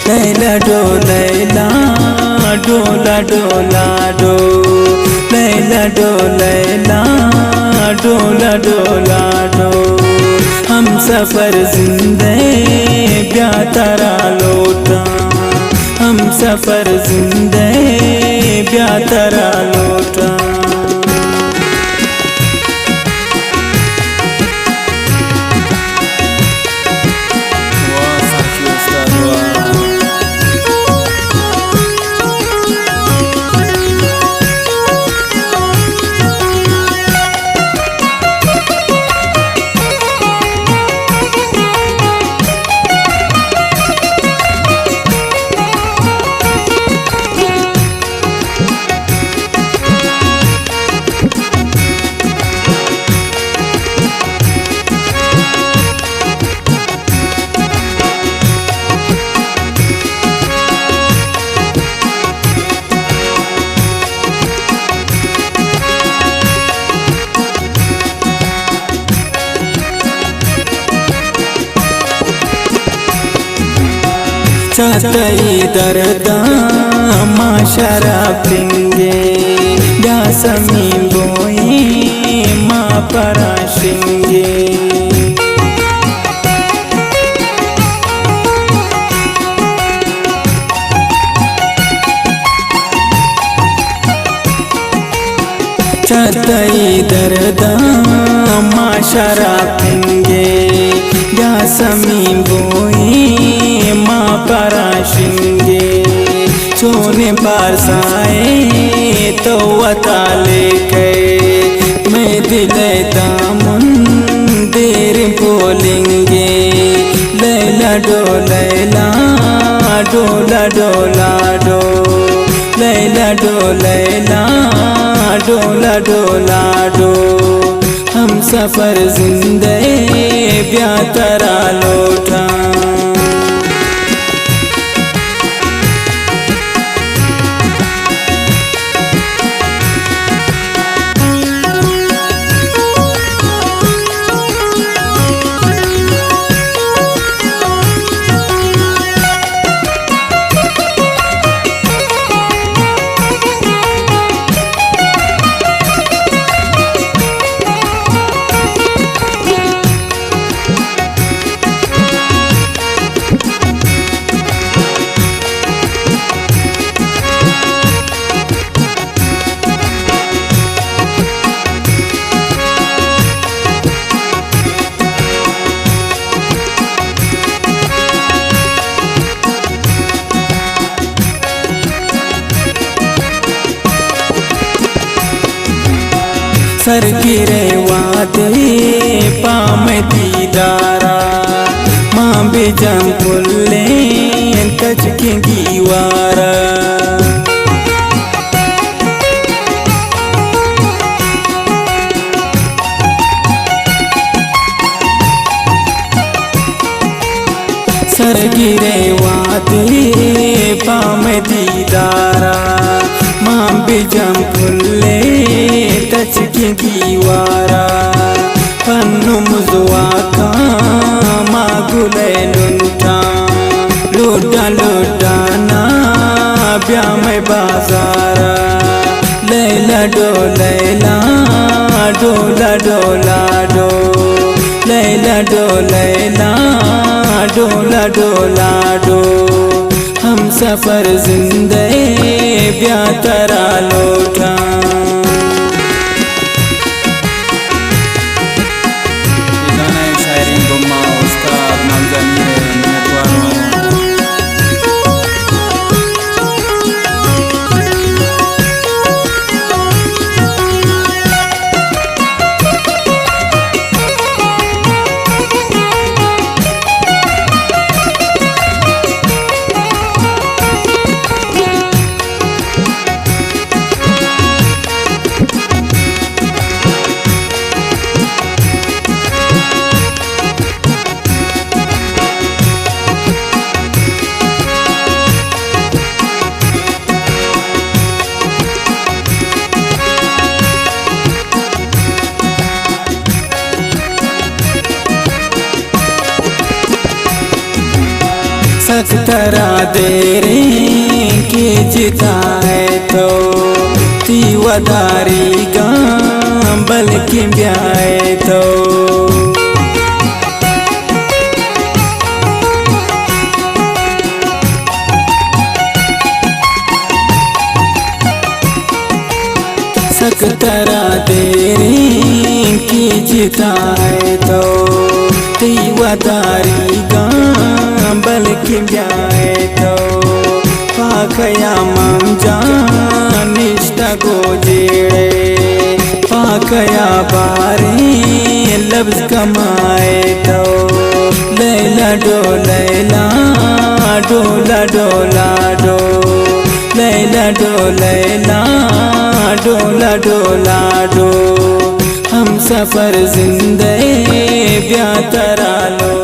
Laila dough Laila डोला डोला dough Laila dough Laila डोला डोला डो हम सफ़र जिंदे ब्यातरा लोटा हम सफ़र जिंदे ब्यातरा लोटा चातई दरदा माशरा पिंगे यासमी बोई माँ परा शिंगे चातई दरदा माशरा पिंगे यासमी बोई माँ परा शिंगे सोने बारसाए तो वता लेके मैं दिले दामन देर बोलेंगे लैला डो लैला डोला डोला डो लैला डो लैला डोला डोला डो हम सफ़र जिंदे ब्यातरा लोटा सर गिरे वादे पाम दीदारा माँ बेजम पुल्ले कच के गीवारा सर गिरे वादे पाम दीदारा माँ बेजम पुल्ले टच की दीवारा पन्नु मुजुआ का मागुले लुटा लुटा लुटाना ब्या में बाजारा लैला डो लैला डोला डोला डो लैला डो लैला डोला डोला डो हम सफ़र जिंदे ब्यातरा लोटा सकतरा देरे के जिता है तो ती वदारी गा बल्कि ब्याए तो सकतरा तेरे की जिता है तो ती वदारी गा बल्कि ब्याए तो पाखया मम जान निष्ठा को जेड़े पाखया बारे लफ्ज कमाए तो लैला डोला डोला डोला डो लैला डोला डोला डोला डो हम सफर जिंदे ब्याह तरा लो।